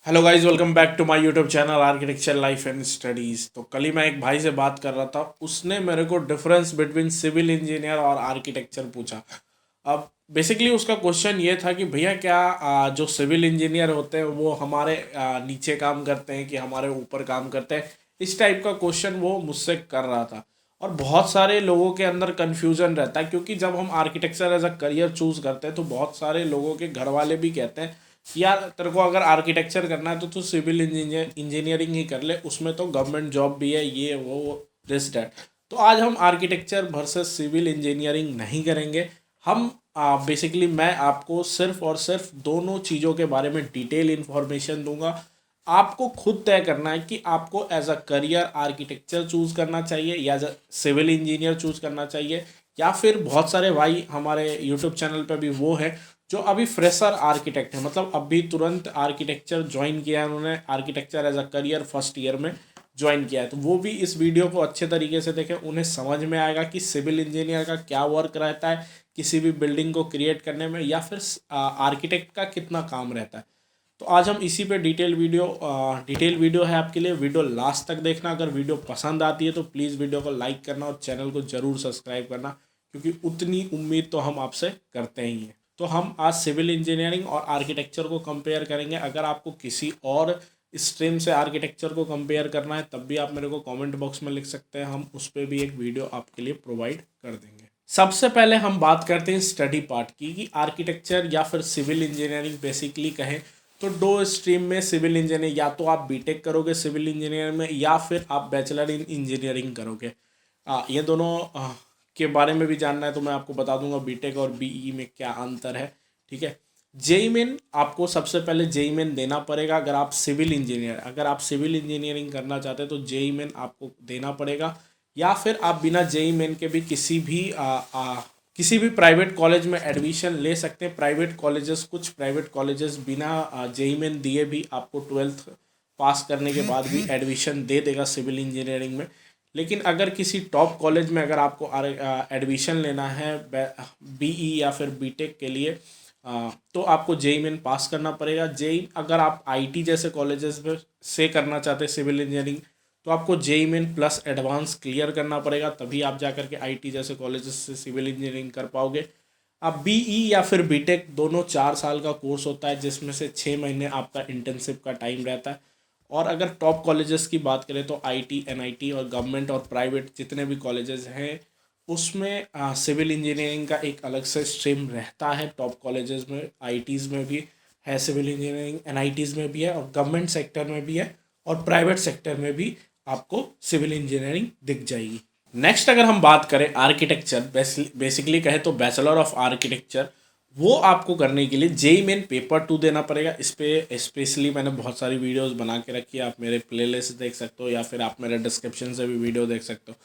Hello guys, welcome back to my YouTube channel architecture life and studies. तो कल ही मैं एक भाई से बात कर रहा था, उसने मेरे को डिफरेंस बिटवीन सिविल इंजीनियर और आर्किटेक्चर पूछा। अब बेसिकली उसका क्वेश्चन ये था कि भैया क्या जो सिविल इंजीनियर होते हैं वो हमारे नीचे काम करते हैं कि हमारे ऊपर काम करते हैं। इस टाइप का क्वेश्चन वो मुझसे कर रहा था। और बहुत सारे लोगों के अंदर कन्फ्यूजन रहता है, क्योंकि जब हम architecture as a career choose करते हैं तो बहुत सारे लोगों के घर वाले भी कहते हैं यार तेरे को अगर आर्किटेक्चर करना है तो तू सिविल इंजीनियरिंग ही कर ले, उसमें तो गवर्नमेंट जॉब भी है, ये वो दिस डैट। तो आज हम आर्किटेक्चर वर्सेस सिविल इंजीनियरिंग नहीं करेंगे। हम बेसिकली मैं आपको सिर्फ और सिर्फ दोनों चीज़ों के बारे में डिटेल इन्फॉर्मेशन दूंगा। आपको खुद तय करना है कि आपको as a career architecture choose करना चाहिए या as a civil engineer choose करना चाहिए। या फिर बहुत सारे भाई हमारे यूट्यूब चैनल पे भी वो है जो अभी फ्रेशर आर्किटेक्ट है, मतलब अभी तुरंत आर्किटेक्चर ज्वाइन किया है उन्होंने, architecture as a career first year में ज्वाइन किया है। तो वो भी इस वीडियो को अच्छे तरीके से देखें, उन्हें समझ में आएगा कि सिविल इंजीनियर का क्या वर्क रहता है किसी भी बिल्डिंग को क्रिएट करने में, या फिर आर्किटेक्ट का कितना काम रहता है। तो आज हम इसी पे डिटेल वीडियो है आपके लिए। वीडियो लास्ट तक देखना। अगर वीडियो पसंद आती है तो प्लीज़ वीडियो को लाइक करना और चैनल को ज़रूर सब्सक्राइब करना, क्योंकि उतनी उम्मीद तो हम आपसे करते ही हैं। तो हम आज सिविल इंजीनियरिंग और आर्किटेक्चर को कंपेयर करेंगे। अगर आपको किसी और स्ट्रीम से आर्किटेक्चर को कंपेयर करना है तब भी आप मेरे को कमेंट बॉक्स में लिख सकते हैं, हम उस पर भी एक वीडियो आपके लिए प्रोवाइड कर देंगे। सबसे पहले हम बात करते हैं स्टडी पार्ट की, कि आर्किटेक्चर या फिर सिविल इंजीनियरिंग बेसिकली कहें तो दो स्ट्रीम में सिविल इंजीनियर, या तो आप बीटेक करोगे सिविल इंजीनियरिंग में या फिर आप बैचलर इन इंजीनियरिंग करोगे। ये दोनों के बारे में भी जानना है तो मैं आपको बता दूंगा बीटेक और बीई में क्या अंतर है। ठीक है। जेई मेन आपको सबसे पहले जेई मेन देना पड़ेगा। अगर आप सिविल इंजीनियरिंग करना चाहते हैं तो जेई मेन आपको देना पड़ेगा, या फिर आप बिना जेई मेन के भी किसी भी प्राइवेट कॉलेज में एडमिशन ले सकते हैं। कुछ प्राइवेट कॉलेजेस बिना जेई मेन दिए भी आपको ट्वेल्थ पास करने के बाद भी एडमिशन दे देगा सिविल इंजीनियरिंग में। लेकिन अगर किसी टॉप कॉलेज में अगर आपको एडमिशन लेना है बीई या फिर बीटेक के लिए, तो आपको जेई मेन पास करना पड़ेगा। जेई अगर आप आईटी जैसे कॉलेजेस में से करना चाहते हैं सिविल इंजीनियरिंग, तो आपको JEE Main plus advance clear करना पड़ेगा, तभी आप जा करके आईटी जैसे कॉलेजेस से सिविल इंजीनियरिंग कर पाओगे। अब बीई या फिर बीटेक दोनों 4 साल का कोर्स होता है, जिसमें से 6 महीने आपका इंटर्नशिप का टाइम रहता है। और अगर टॉप कॉलेजेस की बात करें तो आईटी, एनआईटी और गवर्नमेंट और प्राइवेट जितने भी कॉलेजेस हैं उसमें सिविल इंजीनियरिंग का एक अलग से स्ट्रीम रहता है। टॉप कॉलेजेस में आईटीज़ में भी है सिविल इंजीनियरिंग, एनआईटीज़ में भी है और गवर्नमेंट सेक्टर में भी है, और प्राइवेट सेक्टर में भी आपको सिविल इंजीनियरिंग दिख जाएगी। नेक्स्ट अगर हम बात करें आर्किटेक्चर, बेसिकली कहे तो बैचलर ऑफ आर्किटेक्चर, वो आपको करने के लिए जेई मेन पेपर 2 देना पड़ेगा। इस पे स्पेशली मैंने बहुत सारी वीडियोस बना के रखी है, आप मेरे प्लेलिस्ट देख सकते हो या फिर आप मेरे डिस्क्रिप्शन से भी वीडियो देख सकते हो।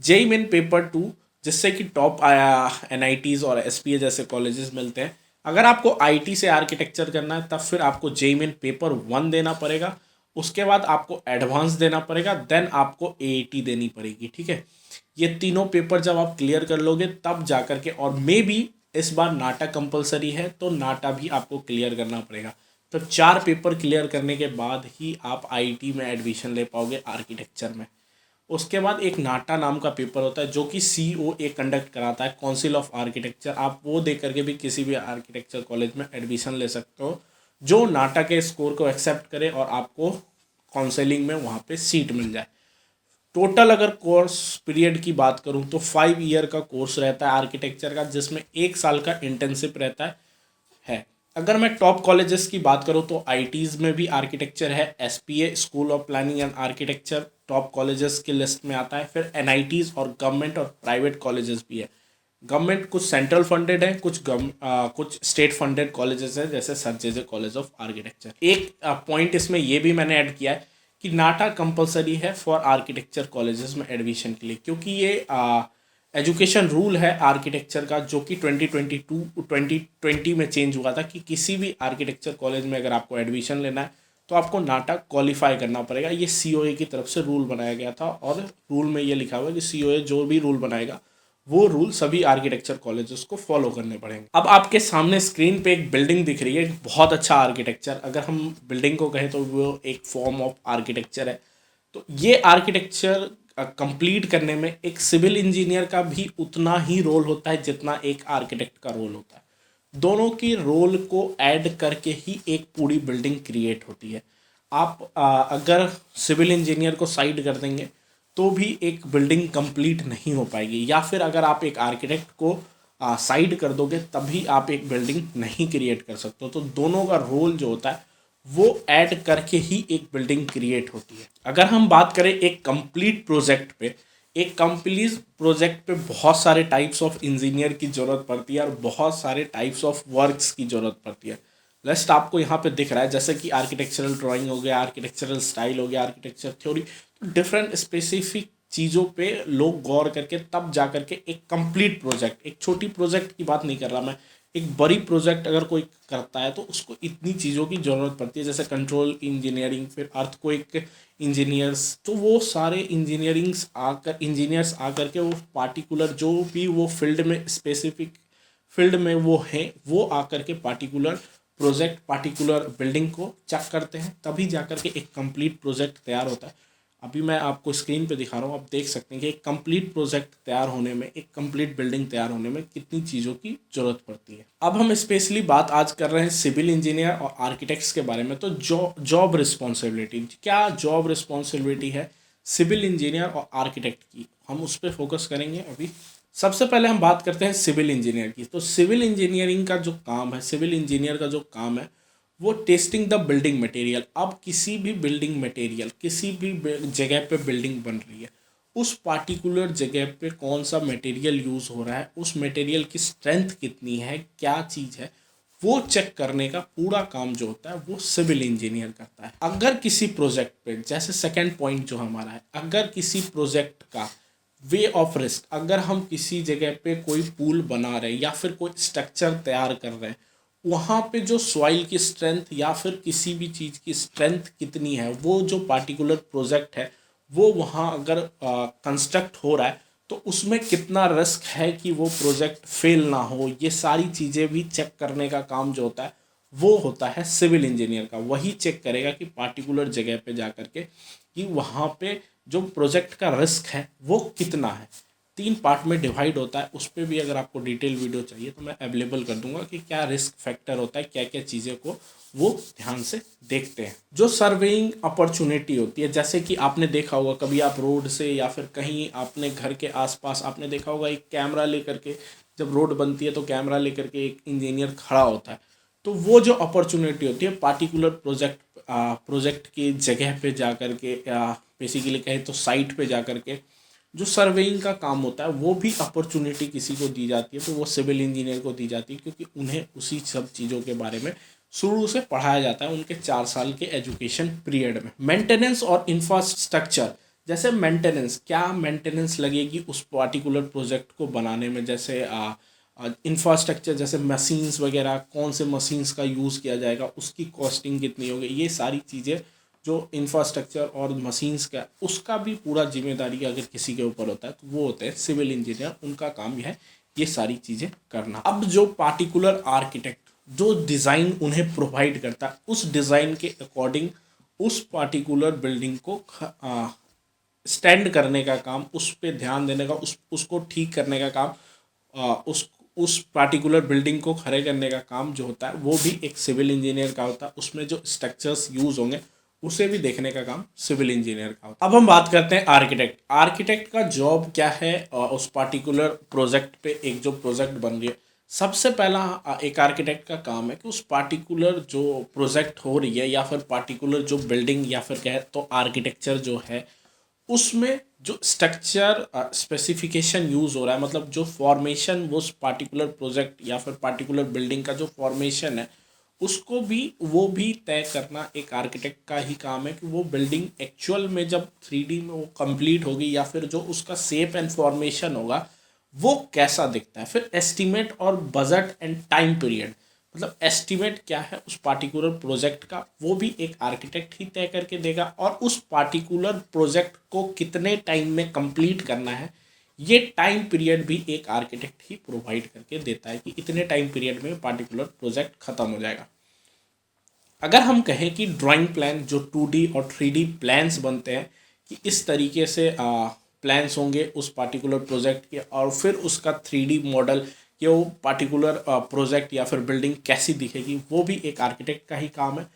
जेई मेन पेपर 2, जिससे कि टॉप एनआईटीज़ और एसपीए जैसे कॉलेजेस मिलते हैं। अगर आपको आईटी से आर्किटेक्चर करना है तब फिर आपको जेई मेन पेपर 1 देना पड़ेगा। उसके बाद आपको एडवांस देना पड़ेगा, देन आपको एईटी देनी पड़ेगी। ठीक है। ये तीनों पेपर जब आप क्लियर कर लोगे तब जा कर के, और मे बी इस बार नाटा कंपलसरी है तो नाटा भी आपको क्लियर करना पड़ेगा। तो 4 पेपर क्लियर करने के बाद ही आप आईटी में एडमिशन ले पाओगे आर्किटेक्चर में। उसके बाद एक नाटा नाम का पेपर होता है जो कि सीओए कंडक्ट कराता है, काउंसिल ऑफ आर्किटेक्चर। आप वो दे करके भी किसी भी आर्किटेक्चर कॉलेज में एडमिशन ले सकते हो जो नाटा के स्कोर को एक्सेप्ट करे और आपको काउंसलिंग में वहाँ पे सीट मिल जाए। टोटल अगर कोर्स पीरियड की बात करूं तो 5 ईयर का कोर्स रहता है आर्किटेक्चर का, जिसमें 1 साल का इंटर्नशिप रहता है। अगर मैं टॉप कॉलेजेस की बात करूं तो आईटीज़ में भी आर्किटेक्चर है। SPA school of planning and architecture top colleges की लिस्ट में आता है। फिर एनआईटीज़ और गवर्नमेंट और प्राइवेट कॉलेजेस भी है। गवर्नमेंट कुछ सेंट्रल फंडेड है, कुछ स्टेट फंडेड कॉलेजेस है, जैसे sir J J college of architecture. एक पॉइंट इसमें ये भी मैंने ऐड किया है कि नाटा कंपलसरी है फॉर आर्किटेक्चर कॉलेजेस में एडमिशन के लिए, क्योंकि ये एजुकेशन रूल है आर्किटेक्चर का, जो कि 2020 में चेंज हुआ था कि किसी भी आर्किटेक्चर कॉलेज में अगर आपको एडमिशन लेना है तो आपको नाटा क्वालिफाई करना पड़ेगा। ये सीओए की तरफ से रूल बनाया गया था, और रूल में ये लिखा हुआ है कि सीओए जो भी रूल बनाएगा वो रूल सभी आर्किटेक्चर कॉलेजेस को फॉलो करने पड़ेंगे। अब आपके सामने स्क्रीन पे एक बिल्डिंग दिख रही है, एक बहुत अच्छा आर्किटेक्चर, अगर हम बिल्डिंग को कहें तो वो एक फॉर्म ऑफ आर्किटेक्चर है। तो ये आर्किटेक्चर कंप्लीट करने में एक सिविल इंजीनियर का भी उतना ही रोल होता है जितना एक आर्किटेक्ट का रोल होता है। दोनों की रोल को ऐड करके ही एक पूरी बिल्डिंग क्रिएट होती है। आप अगर सिविल इंजीनियर को साइड कर देंगे तो भी एक बिल्डिंग कंप्लीट नहीं हो पाएगी, या फिर अगर आप एक आर्किटेक्ट को साइड कर दोगे तभी आप एक बिल्डिंग नहीं क्रिएट कर सकते। तो दोनों का रोल जो होता है वो ऐड करके ही एक बिल्डिंग क्रिएट होती है। अगर हम बात करें एक कंप्लीट प्रोजेक्ट पे, एक कंप्लीट प्रोजेक्ट पे बहुत सारे टाइप्स ऑफ इंजीनियर की ज़रूरत पड़ती है और बहुत सारे टाइप्स ऑफ वर्क्स की ज़रूरत पड़ती है। लिस्ट आपको यहाँ पे दिख रहा है, जैसे कि आर्किटेक्चरल ड्राइंग हो गया, आर्किटेक्चरल स्टाइल हो गया, आर्किटेक्चर थ्योरी। डिफरेंट स्पेसिफिक चीज़ों पे लोग गौर करके तब जा करके एक कंप्लीट प्रोजेक्ट, एक छोटी प्रोजेक्ट की बात नहीं कर रहा मैं, एक बड़ी प्रोजेक्ट अगर कोई करता है तो उसको इतनी चीज़ों की ज़रूरत पड़ती है, जैसे कंट्रोल इंजीनियरिंग, फिर अर्थक्वेक इंजीनियर्स। तो वो सारे इंजीनियर्स आकर के वो पार्टिकुलर जो भी वो फील्ड में स्पेसिफिक फील्ड में वो हैं, वो आकर के पार्टिकुलर प्रोजेक्ट, पार्टिकुलर बिल्डिंग को चेक करते हैं, तभी जाकर के एक कंप्लीट प्रोजेक्ट तैयार होता है। अभी मैं आपको स्क्रीन पे दिखा रहा हूँ, आप देख सकते हैं कि एक कंप्लीट प्रोजेक्ट तैयार होने में, एक कंप्लीट बिल्डिंग तैयार होने में कितनी चीज़ों की ज़रूरत पड़ती है। अब हम स्पेशली बात आज कर रहे हैं सिविल इंजीनियर और आर्किटेक्ट्स के बारे में। तो जॉब रिस्पॉन्सिबिलिटी, क्या जॉब रिस्पॉन्सिबिलिटी है सिविल इंजीनियर और आर्किटेक्ट की, हम उस पर फोकस करेंगे अभी। सबसे पहले हम बात करते हैं सिविल इंजीनियर की। तो सिविल इंजीनियरिंग का जो काम है, सिविल इंजीनियर का जो काम है वो टेस्टिंग द बिल्डिंग मटेरियल। अब किसी भी बिल्डिंग मटेरियल, किसी भी जगह पे बिल्डिंग बन रही है, उस पार्टिकुलर जगह पे कौन सा मटेरियल यूज़ हो रहा है, उस मटेरियल की स्ट्रेंथ कितनी है, क्या चीज़ है, वो चेक करने का पूरा काम जो होता है वो सिविल इंजीनियर करता है। अगर किसी प्रोजेक्ट पे, जैसे सेकेंड पॉइंट जो हमारा है, अगर किसी प्रोजेक्ट का वे ऑफ रिस्क, अगर हम किसी जगह पे कोई पुल बना रहे हैं या फिर कोई स्ट्रक्चर तैयार कर रहे हैं, वहाँ पे जो सॉइल की स्ट्रेंथ या फिर किसी भी चीज़ की स्ट्रेंथ कितनी है, वो जो पार्टिकुलर प्रोजेक्ट है वो वहाँ अगर कंस्ट्रक्ट हो रहा है तो उसमें कितना रिस्क है कि वो प्रोजेक्ट फेल ना हो, ये सारी चीज़ें भी चेक करने का काम जो होता है वो होता है सिविल इंजीनियर का। वही चेक करेगा कि पार्टिकुलर जगह पे जा कर के कि वहाँ पे जो प्रोजेक्ट का रिस्क है वो कितना है। 3 पार्ट में डिवाइड होता है, उस पर भी अगर आपको डिटेल वीडियो चाहिए तो मैं अवेलेबल कर दूंगा कि क्या रिस्क फैक्टर होता है, क्या क्या चीज़ें को वो ध्यान से देखते हैं। जो सर्वेइंग अपॉर्चुनिटी होती है, जैसे कि आपने देखा होगा कभी आप रोड से या फिर कहीं अपने घर के आसपास आपने देखा होगा एक कैमरा लेकर के, जब रोड बनती है तो कैमरा लेकर के एक इंजीनियर खड़ा होता है। तो वो जो अपॉर्चुनिटी होती है पार्टिकुलर प्रोजेक्ट की जगह पे जा कर के, बेसिकली कहें तो साइट पे जा कर के जो सर्वेइंग का काम होता है, वो भी अपॉर्चुनिटी किसी को दी जाती है तो वो सिविल इंजीनियर को दी जाती है, क्योंकि उन्हें उसी सब चीज़ों के बारे में शुरू से पढ़ाया जाता है उनके 4 साल के एजुकेशन पीरियड में। मेंटेनेंस और इंफ्रास्ट्रक्चर, जैसे मेंटेनेंस, क्या मेंटेनेंस लगेगी उस पार्टिकुलर प्रोजेक्ट को बनाने में, जैसे इंफ्रास्ट्रक्चर, जैसे मशीन्स वगैरह, कौन से मशीन्स का यूज़ किया जाएगा, उसकी कॉस्टिंग कितनी होगी, ये सारी चीज़ें जो इंफ्रास्ट्रक्चर और मशीन्स का, उसका भी पूरा जिम्मेदारी अगर किसी के ऊपर होता है तो वो होते हैं सिविल इंजीनियर, उनका काम यह है ये सारी चीज़ें करना। अब जो पार्टिकुलर आर्किटेक्ट जो डिज़ाइन उन्हें प्रोवाइड करता है, उस डिज़ाइन के अकॉर्डिंग उस पार्टिकुलर बिल्डिंग को स्टैंड करने का काम, उस पर ध्यान देने का, उसको ठीक करने का काम, उस पार्टिकुलर बिल्डिंग को खड़े करने का काम जो होता है वो भी एक सिविल इंजीनियर का होता है। उसमें जो स्ट्रक्चर्स यूज़ होंगे उसे भी देखने का काम सिविल इंजीनियर का होता है। अब हम बात करते हैं आर्किटेक्ट। आर्किटेक्ट का जॉब क्या है उस पार्टिकुलर प्रोजेक्ट पे, एक जो प्रोजेक्ट बन रही है, सबसे पहला एक आर्किटेक्ट का काम है कि उस पार्टिकुलर जो प्रोजेक्ट हो रही है या फिर पार्टिकुलर जो बिल्डिंग या फिर कहे तो आर्किटेक्चर जो है, उसमें जो स्ट्रक्चर स्पेसिफिकेशन यूज़ हो रहा है, मतलब जो फॉर्मेशन वो उस पार्टिकुलर प्रोजेक्ट या फिर पार्टिकुलर बिल्डिंग का जो फॉर्मेशन है उसको भी वो भी तय करना एक आर्किटेक्ट का ही काम है कि वो बिल्डिंग एक्चुअल में जब 3D में वो कंप्लीट होगी या फिर जो उसका शेप एंड फॉर्मेशन होगा वो कैसा दिखता है। फिर एस्टिमेट और बजट एंड टाइम पीरियड, मतलब एस्टिमेट क्या है उस पार्टिकुलर प्रोजेक्ट का, वो भी एक आर्किटेक्ट ही तय करके देगा, और उस पार्टिकुलर प्रोजेक्ट को कितने टाइम में कंप्लीट करना है ये टाइम पीरियड भी एक आर्किटेक्ट ही प्रोवाइड करके देता है कि इतने टाइम पीरियड में पार्टिकुलर प्रोजेक्ट खत्म हो जाएगा। अगर हम कहें कि ड्राइंग प्लान जो 2D और 3D प्लान्स बनते हैं कि इस तरीके से प्लान्स होंगे उस पार्टिकुलर प्रोजेक्ट के, और फिर उसका 3D मॉडल कि वो पार्टिकुलर प्रोजेक्ट या फिर बिल्डिंग कैसी दिखेगी, वो भी एक आर्किटेक्ट का ही काम है।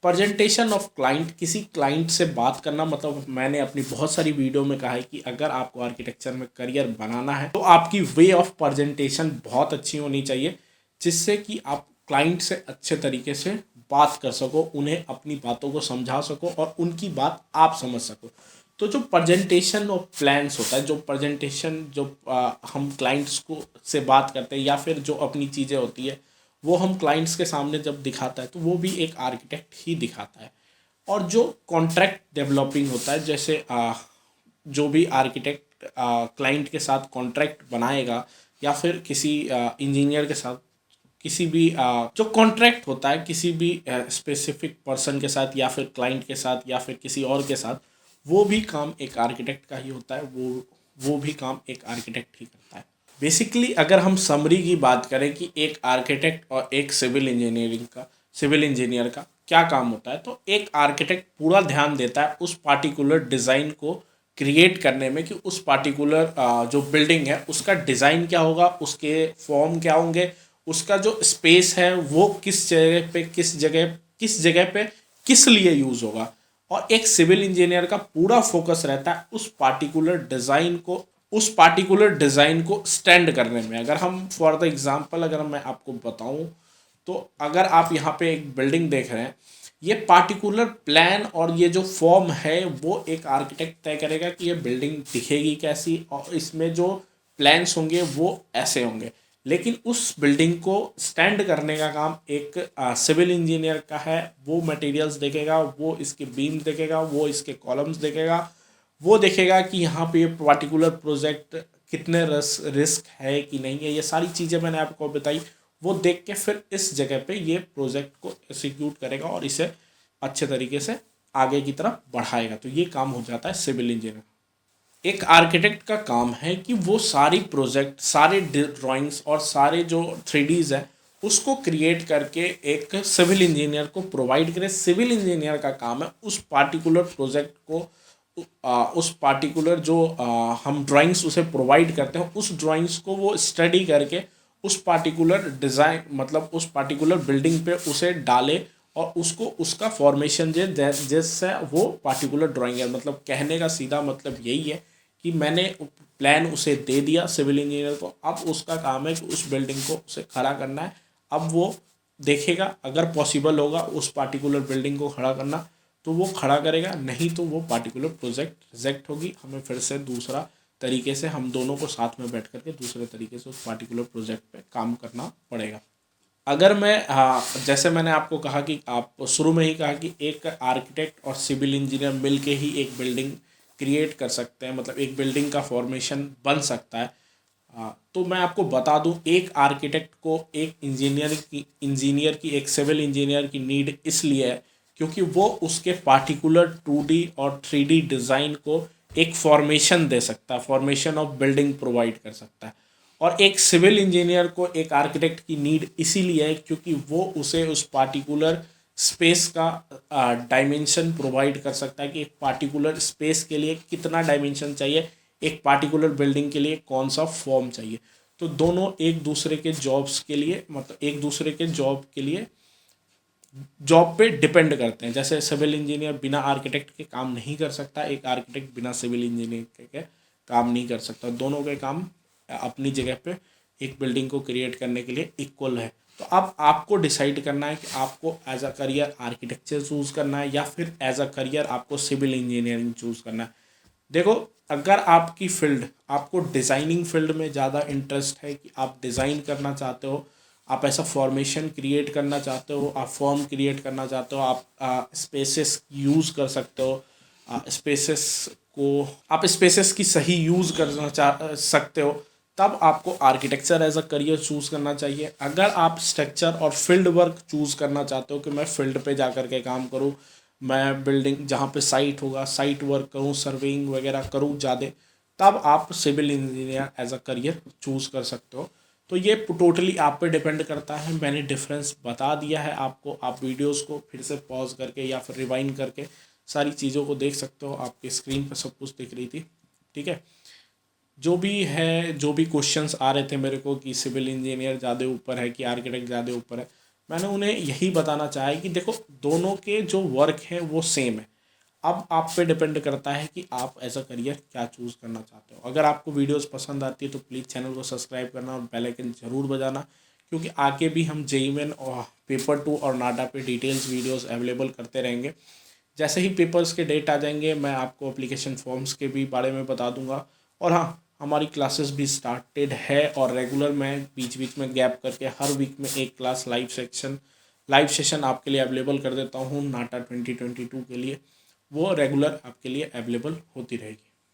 प्रेजेंटेशन ऑफ क्लाइंट, किसी क्लाइंट से बात करना, मतलब मैंने अपनी बहुत सारी वीडियो में कहा है कि अगर आपको आर्किटेक्चर में करियर बनाना है तो आपकी वे ऑफ प्रेजेंटेशन बहुत अच्छी होनी चाहिए, जिससे कि आप क्लाइंट से अच्छे तरीके से बात कर सको, उन्हें अपनी बातों को समझा सको और उनकी बात आप समझ सको। तो जो प्रेजेंटेशन ऑफ प्लान्स होता है, जो प्रेजेंटेशन जो हम क्लाइंट्स को से बात करते हैं या फिर जो अपनी चीज़ें होती है वो हम क्लाइंट्स के सामने जब दिखाता है तो वो भी एक आर्किटेक्ट ही दिखाता है। और जो कॉन्ट्रैक्ट डेवलपिंग होता है, जैसे जो भी आर्किटेक्ट क्लाइंट के साथ कॉन्ट्रैक्ट बनाएगा या फिर किसी इंजीनियर के साथ किसी भी जो कॉन्ट्रैक्ट होता है किसी भी स्पेसिफिक पर्सन के साथ या फिर क्लाइंट के साथ या फिर किसी और के साथ, वो भी काम एक आर्किटेक्ट का ही होता है, वो भी काम एक आर्किटेक्ट ही करता है। बेसिकली अगर हम समरी की बात करें कि एक आर्किटेक्ट और एक सिविल इंजीनियर का क्या काम होता है, तो एक आर्किटेक्ट पूरा ध्यान देता है उस पार्टिकुलर डिज़ाइन को क्रिएट करने में कि उस पार्टिकुलर जो बिल्डिंग है उसका डिज़ाइन क्या होगा, उसके फॉर्म क्या होंगे, उसका जो स्पेस है वो किस जगह पे किस लिए यूज़ होगा। और एक सिविल इंजीनियर का पूरा फोकस रहता है उस पार्टिकुलर डिज़ाइन को स्टैंड करने में। अगर हम फॉर द एग्जांपल अगर मैं आपको बताऊं, तो अगर आप यहाँ पे एक बिल्डिंग देख रहे हैं, ये पार्टिकुलर प्लान और ये जो फॉर्म है वो एक आर्किटेक्ट तय करेगा कि ये बिल्डिंग दिखेगी कैसी और इसमें जो प्लान्स होंगे वो ऐसे होंगे। लेकिन उस बिल्डिंग को स्टैंड करने का काम एक सिविल इंजीनियर का है। वो मटेरियल्स देखेगा, वो इसके बीम देखेगा, वो इसके कॉलम्स देखेगा, वो देखेगा कि यहाँ पे ये पर्टिकुलर प्रोजेक्ट कितने रिस्क है कि नहीं है, ये सारी चीज़ें मैंने आपको बताई। वो देख के फिर इस जगह पे ये प्रोजेक्ट को एग्जीक्यूट करेगा और इसे अच्छे तरीके से आगे की तरफ बढ़ाएगा। तो ये काम हो जाता है सिविल इंजीनियर। एक आर्किटेक्ट का काम है कि वो सारी प्रोजेक्ट, सारे ड्राइंग्स और सारे जो 3Ds है उसको क्रिएट करके एक सिविल इंजीनियर को प्रोवाइड करे। सिविल इंजीनियर का काम है उस पार्टिकुलर प्रोजेक्ट को उस पार्टिकुलर जो हम ड्राइंग्स उसे प्रोवाइड करते हैं उस ड्राइंग्स को वो स्टडी करके उस पार्टिकुलर डिज़ाइन, मतलब उस पार्टिकुलर बिल्डिंग पे उसे डाले और उसको उसका फॉर्मेशन जैसे वो पार्टिकुलर ड्राइंग है। मतलब कहने का सीधा मतलब यही है कि मैंने प्लान उसे दे दिया सिविल इंजीनियर को, अब उसका काम है कि उस बिल्डिंग को उसे खड़ा करना है। अब वो देखेगा, अगर पॉसिबल होगा उस पार्टिकुलर बिल्डिंग को खड़ा करना तो वो खड़ा करेगा, नहीं तो वो पार्टिकुलर प्रोजेक्ट रिजेक्ट होगी। हमें फिर से दूसरा तरीके से हम दोनों को साथ में बैठ करके दूसरे तरीके से उस पार्टिकुलर प्रोजेक्ट पे काम करना पड़ेगा। अगर मैं जैसे मैंने आपको कहा कि आप शुरू में ही कहा कि एक आर्किटेक्ट और सिविल इंजीनियर मिल के ही एक बिल्डिंग क्रिएट कर सकते हैं, मतलब एक बिल्डिंग का फॉर्मेशन बन सकता है। तो मैं आपको बता दूं, एक आर्किटेक्ट को एक इंजीनियर की एक सिविल इंजीनियर की नीड इसलिए है क्योंकि वो उसके पार्टिकुलर 2D और 3D डिज़ाइन को एक फॉर्मेशन दे सकता है, फॉर्मेशन ऑफ बिल्डिंग प्रोवाइड कर सकता है। और एक सिविल इंजीनियर को एक आर्किटेक्ट की नीड इसीलिए है क्योंकि वो उसे उस पार्टिकुलर स्पेस का डायमेंशन प्रोवाइड कर सकता है कि एक पार्टिकुलर स्पेस के लिए कितना डायमेंशन चाहिए, एक पार्टिकुलर बिल्डिंग के लिए कौन सा फॉर्म चाहिए। तो दोनों एक दूसरे के जॉब्स के लिए, मतलब एक दूसरे के जॉब पे डिपेंड करते हैं। जैसे सिविल इंजीनियर बिना आर्किटेक्ट के काम नहीं कर सकता, एक आर्किटेक्ट बिना सिविल इंजीनियर के काम नहीं कर सकता। दोनों के काम अपनी जगह पे एक बिल्डिंग को क्रिएट करने के लिए इक्वल है। तो अब आपको डिसाइड करना है कि आपको as a career architecture choose करना है या फिर एज अ करियर आपको सिविल इंजीनियरिंग चूज़ करना है। देखो, अगर आपकी फील्ड, आपको डिज़ाइनिंग फील्ड में ज़्यादा इंटरेस्ट है कि आप डिज़ाइन करना चाहते हो, आप ऐसा फॉर्मेशन क्रिएट करना चाहते हो, आप फॉर्म क्रिएट करना चाहते हो, आप स्पेसेस यूज़ कर सकते हो, आप स्पेसेस की सही यूज़ करना चाह सकते हो, तब आपको architecture as a career choose करना चाहिए। अगर आप स्ट्रक्चर और फील्ड वर्क चूज़ करना चाहते हो कि मैं फील्ड पे जा कर के काम करूँ, मैं बिल्डिंग जहाँ पे साइट होगा साइट वर्क करूँ, सर्वेइंग वगैरह करूँ ज़्यादा, तब आप civil engineer as a career choose कर सकते हो। तो ये टोटली आप पे डिपेंड करता है। मैंने डिफरेंस बता दिया है आपको, आप वीडियोस को फिर से पॉज करके या फिर रिवाइंड करके सारी चीज़ों को देख सकते हो। आपके स्क्रीन पर सब कुछ दिख रही थी, ठीक है। जो भी है, जो भी क्वेश्चंस आ रहे थे मेरे को कि सिविल इंजीनियर ज़्यादा ऊपर है कि आर्किटेक्ट ज़्यादा ऊपर है, मैंने उन्हें यही बताना चाहा है कि देखो दोनों के जो वर्क हैं वो सेम है। अब आप पे डिपेंड करता है कि आप एज अ करियर क्या चूज़ करना चाहते हो। अगर आपको वीडियोस पसंद आती है तो प्लीज़ चैनल को सब्सक्राइब करना और बेल आइकन ज़रूर बजाना, क्योंकि आगे भी हम जेईई मेन और पेपर 2 और नाटा पे डिटेल्स वीडियोस अवेलेबल करते रहेंगे। जैसे ही पेपर्स के डेट आ जाएंगे मैं आपको एप्लीकेशन फॉर्म्स के भी बारे में बता दूंगा। और हाँ, हमारी क्लासेस भी स्टार्टेड है और रेगुलर मैं बीच बीच में गैप करके हर वीक में एक क्लास लाइव सेशन आपके लिए अवेलेबल कर देता हूँ नाटा 2022 के लिए। वो रेगुलर आपके लिए अवेलेबल होती रहेगी।